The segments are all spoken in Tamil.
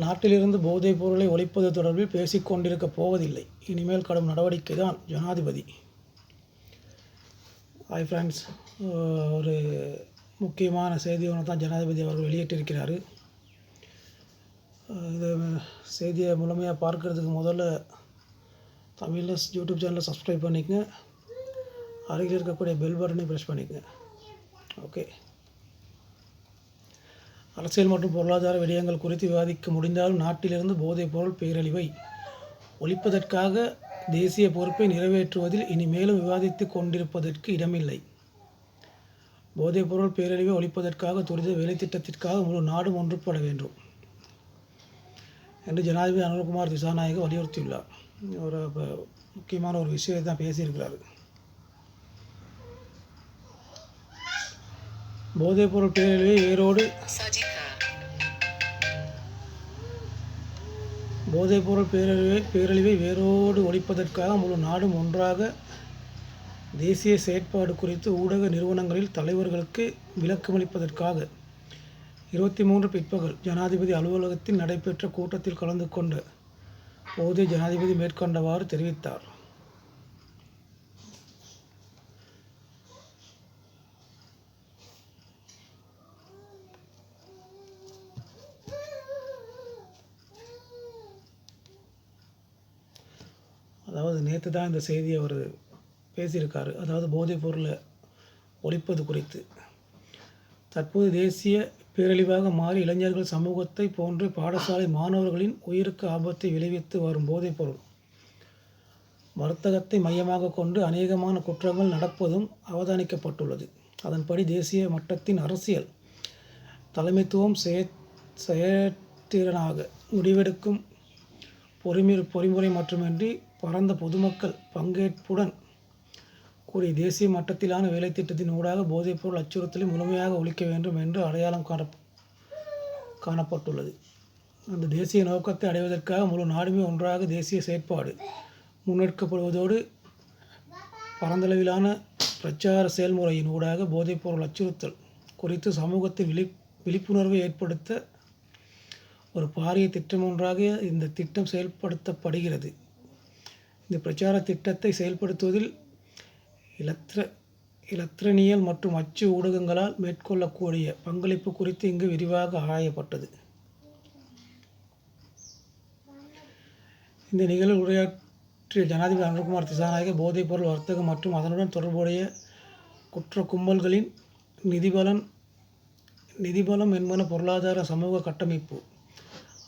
நாட்டிலிருந்து போதைப் பொருளை ஒழிப்பது தொடர்பில் பேசிக் கொண்டிருக்கப் போவதில்லை. இனிமேல் கடும் நடவடிக்கை தான் ஜனாதிபதி. ஹாய் ஃப்ரெண்ட்ஸ், ஒரு முக்கியமான செய்தி ஒன்று தான் ஜனாதிபதி அவர்கள் வெளியிட்டிருக்கிறார். இந்த செய்தியை முழுமையாக பார்க்குறதுக்கு முதல்ல தமிழில் யூடியூப் சேனலை சப்ஸ்கிரைப் பண்ணிக்கங்க. அருகில் இருக்கக்கூடிய பெல் பட்டனை ப்ரெஸ் பண்ணிக்கங்க. ஓகே. அரசியல் மற்றும் பொருளாதார விடயங்கள் குறித்து விவாதிக்க முடிந்தாலும் நாட்டிலிருந்து போதைப் பொருள் பேரழிவை ஒழிப்பதற்காக தேசிய பொறுப்பை நிறைவேற்றுவதில் இனி மேலும் விவாதித்து கொண்டிருப்பதற்கு இடமில்லை. போதைப் பொருள் பேரழிவை ஒழிப்பதற்காக துரித வேலைத்திட்டத்திற்காக முழு நாடும் ஒன்றுபட வேண்டும் என்று ஜனாதிபதி அனுரகுமார் திசாநாயக்க வலியுறுத்தியுள்ளார். ஒரு முக்கியமான ஒரு விஷயத்தை தான் பேசியிருக்கிறார். போதைப் பொருள் பேரழிவை வேரோடு ஒழிப்பதற்காக முழு நாடும் ஒன்றாக தேசிய செயற்பாடு குறித்து ஊடக நிறுவனங்களில் தலைவர்களுக்கு விளக்கமளிப்பதற்காக 23 பிற்பகல் ஜனாதிபதி அலுவலகத்தில் நடைபெற்ற கூட்டத்தில் கலந்து கொண்ட போதே ஜனாதிபதி மேற்கொண்டவாறு தெரிவித்தார். அதாவது நேற்று தான் இந்த செய்தியை அவர் பேசியிருக்காரு. அதாவது போதைப் பொருளை ஒழிப்பது குறித்து. தற்போது தேசிய பேரழிவாக மாறி இளைஞர்கள் சமூகத்தை போன்று பாடசாலை மாணவர்களின் உயிருக்கு ஆபத்தை விளைவித்து வரும் போதைப் பொருள் வர்த்தகத்தை மையமாக கொண்டு அநேகமான குற்றங்கள் நடப்பதும் அவதானிக்கப்பட்டுள்ளது. அதன்படி தேசிய மட்டத்தின் அரசியல் தலைமைத்துவம் செயற்திறனாக முடிவெடுக்கும் பொறிமுறை மட்டுமின்றி பரந்த பொதுமக்கள் பங்கேற்புடன் கூடிய தேசிய மட்டத்திலான வேலைத்திட்டத்தின் ஊடாக போதைப்பொருள் அச்சுறுத்தலை முழுமையாக ஒழிக்க வேண்டும் என்று அடையாளம் காணப்பட்டுள்ளது. அந்த தேசிய நோக்கத்தை அடைவதற்காக முழு நாடுமே ஒன்றாக தேசிய செயற்பாடு முன்னெடுக்கப்படுவதோடு பரந்தளவிலான பிரச்சார செயல்முறையின் ஊடாக போதைப்பொருள் அச்சுறுத்தல் குறித்து சமூகத்தில் விழிப்புணர்வை ஏற்படுத்த ஒரு பாரிய திட்டம் ஒன்றாக இந்த திட்டம் செயல்படுத்தப்படுகிறது. இந்த பிரச்சார திட்டத்தை செயல்படுத்துவதில் இலத்திரனியல் மற்றும் அச்சு ஊடகங்களால் மேற்கொள்ளக்கூடிய பங்களிப்பு குறித்து இங்கு விரிவாக ஆராயப்பட்டது. இந்த நிகழ்வில் உரையாற்றிய ஜனாதிபதி அனுரகுமார் திசாநாயக்க போதைப் பொருள் வர்த்தகம் மற்றும் அதனுடன் தொடர்புடைய குற்ற கும்பல்களின் நிதிபலம் என்பன பொருளாதார சமூக கட்டமைப்பு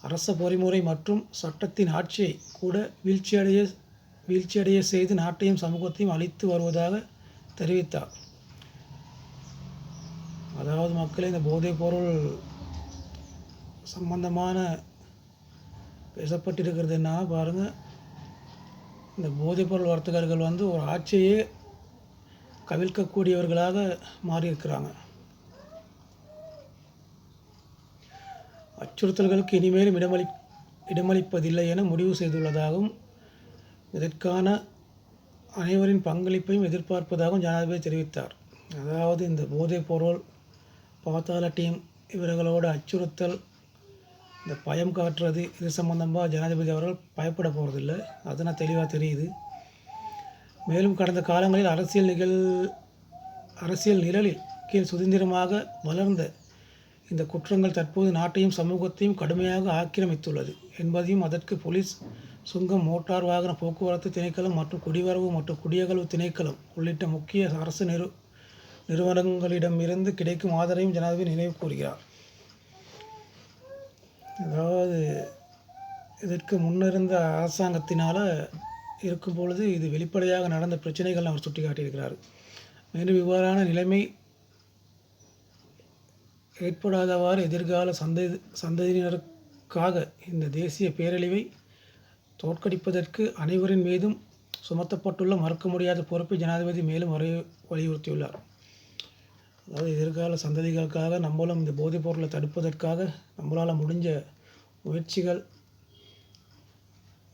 அரச பொறிமுறை மற்றும் சட்டத்தின் ஆட்சியை கூட வீழ்ச்சியடைய செய்து நாட்டையும் சமூகத்தையும் அழித்து வருவதாக தெரிவித்தார். அதாவது மக்களே, இந்த போதைப் பொருள் சம்பந்தமான பேசப்பட்டிருக்கிறதுன்னா பாருங்கள், இந்த போதைப் பொருள் வர்த்தகர்கள் ஒரு ஆட்சியே கவிழ்க்கக்கூடியவர்களாக மாறியிருக்கிறாங்க. அச்சுறுத்தல்களுக்கு இனிமேலும் இடமளிப்பதில்லை என முடிவு செய்துள்ளதாகவும் இதற்கான அனைவரின் பங்களிப்பையும் எதிர்பார்ப்பதாகவும் ஜனாதிபதி தெரிவித்தார். அதாவது இந்த போதைப் பொருள் பாத்தாள டீம் இவர்களோட அச்சுறுத்தல், இந்த பயம் காட்டுறது, இது சம்பந்தமாக ஜனாதிபதி அவர்கள் பயப்பட போகிறதில்லை. அதனால் தெளிவாக தெரியுது. மேலும் கடந்த காலங்களில் அரசியல் நிழலில் கீழ் சுதந்திரமாக வளர்ந்த இந்த குற்றங்கள் தற்போது நாட்டையும் சமூகத்தையும் கடுமையாக ஆக்கிரமித்துள்ளது என்பதையும், அதற்கு போலீஸ், சுங்கம், மோட்டார் வாகன போக்குவரத்து திணைக்களம் மற்றும் குடிவரவு மற்றும் குடியகல்வு திணைக்களம் உள்ளிட்ட முக்கிய அரசு நிறுவனங்களிடமிருந்து கிடைக்கும் ஆதரவையும் ஜனாதிபதி நினைவு கூறுகிறார். அதாவது இதற்கு முன்னிருந்த அரசாங்கத்தினால் இருக்கும் பொழுது இது வெளிப்படையாக நடந்த பிரச்சனைகள் அவர் சுட்டிக்காட்டியிருக்கிறார். மேலும் இவ்வாறான நிலைமை ஏற்படாதவாறு எதிர்கால சந்ததியினருக்காக இந்த தேசிய பேரழிவை தோற்கடிப்பதற்கு அனைவரின் மீதும் சுமத்தப்பட்டுள்ள மறக்க முடியாத பொறுப்பை ஜனாதிபதி மேலும் வலியுறுத்தியுள்ளார். அதாவது எதிர்கால சந்ததிகளுக்காக நம்மளும் இந்த போதைப் பொருளை தடுப்பதற்காக நம்மளால் முடிஞ்ச முயற்சிகள்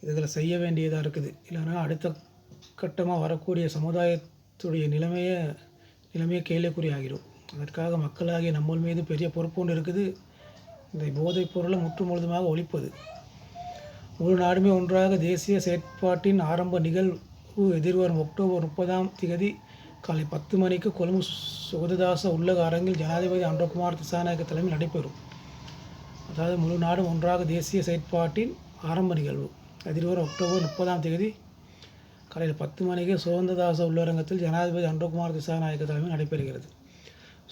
இதுகளை செய்ய வேண்டியதாக இருக்குது. இல்லைன்னா அடுத்த கட்டமாக வரக்கூடிய சமுதாயத்துடைய நிலைமையே கேள்விக்குறி ஆகிடும். அதற்காக மக்களாகிய நம்ம மீது பெரிய பொறுப்பு ஒன்று இருக்குது. இந்த போதைப் பொருளை முற்றுமுழுதுமாக ஒழிப்பது. முழு நாடுமே ஒன்றாக தேசிய செயற்பாட்டின் ஆரம்ப நிகழ்வு எதிர்வரும் அக்டோபர் 30 காலை 10 மணிக்கு கொழும்பு சுகததாச உள்ளக அரங்கில் ஜனாதிபதி அனுரகுமார் திசாநாயக்க தலைமையில் நடைபெறும். அதாவது முழு நாடும் ஒன்றாக தேசிய செயற்பாட்டின் ஆரம்ப நிகழ்வு எதிர்வரும் அக்டோபர் 30 காலையில் 10 மணிக்கு சுகந்ததாச உள்ளரங்கத்தில் ஜனாதிபதி அனுரகுமார் திசாநாயக்க தலைமையில் நடைபெறுகிறது.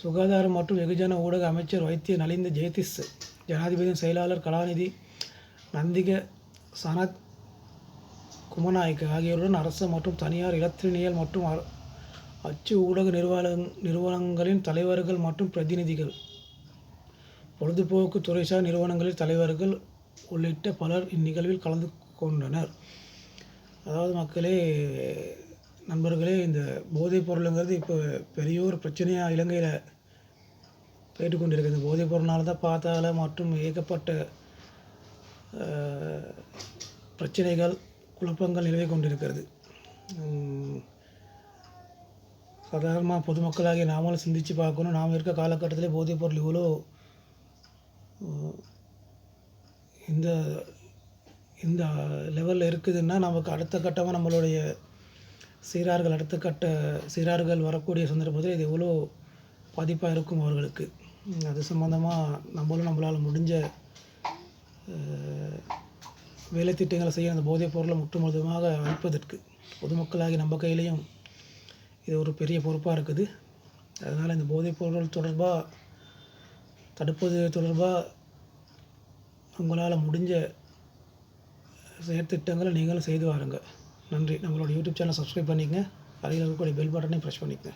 சுகாதாரம் மற்றும் வெகுஜன ஊடக அமைச்சர் வைத்திய நலிந்த ஜெயதிஸ், ஜனாதிபதியின் செயலாளர் கலாநிதி நந்திக சனத் குமநாயக்க ஆகியோருடன் அரசு மற்றும் தனியார் இலத்திரனியல் மற்றும் அச்சு ஊடக நிறுவனங்களின் தலைவர்கள் மற்றும் பிரதிநிதிகள், பொழுதுபோக்கு துறைசார் நிறுவனங்களின் தலைவர்கள் உள்ளிட்ட பலர் இந்நிகழ்வில் கலந்து கொண்டனர். அதாவது மக்களே, நண்பர்களே, இந்த போதைப் பொருளுங்கிறது இப்போ பெரிய ஒரு பிரச்சனையாக இலங்கையில் போயிட்டு கொண்டிருக்குது. இந்த போதைப் பொருள்னால தான் பாதாள மற்றும் ஏகப்பட்ட பிரச்சனைகள், குழப்பங்கள் நிலவி கொண்டிருக்கிறது. சாதாரணமாக பொதுமக்களாகிய நாமளும் சிந்தித்து பார்க்கணும். நாம் இருக்க காலகட்டத்திலே போதைப் பொருள் இவ்வளோ இந்த இந்த லெவலில் இருக்குதுன்னா, நமக்கு அடுத்த கட்டமாக நம்மளுடைய சீரார்கள் வரக்கூடிய சந்தர்ப்பத்தில் இது எவ்வளோ பாதிப்பாக இருக்கும் அவர்களுக்கு. அது சம்மந்தமாக நம்மளால் முடிஞ்ச வேலை திட்டங்களை செய்ய அந்த போதைப் பொருளை முற்றுமுழுதுமாக அழிப்பதற்கு பொதுமக்களாகி நம்ம கையிலையும் இது ஒரு பெரிய பொறுப்பாக இருக்குது. அதனால் இந்த போதைப் பொருள் தொடர்பாக தடுப்பது தொடர்பாக உங்களால் முடிஞ்ச செயற்திட்டங்களை நீங்களும் செய்து வாருங்க. நன்றி. நம்மளோட யூடியூப் சேனலை சப்ஸ்கிரைப் பண்ணிக்கங்க. அருகில் இருக்கக்கூடிய பெல் பட்டனையும் ப்ரெஸ் பண்ணிக்கங்க.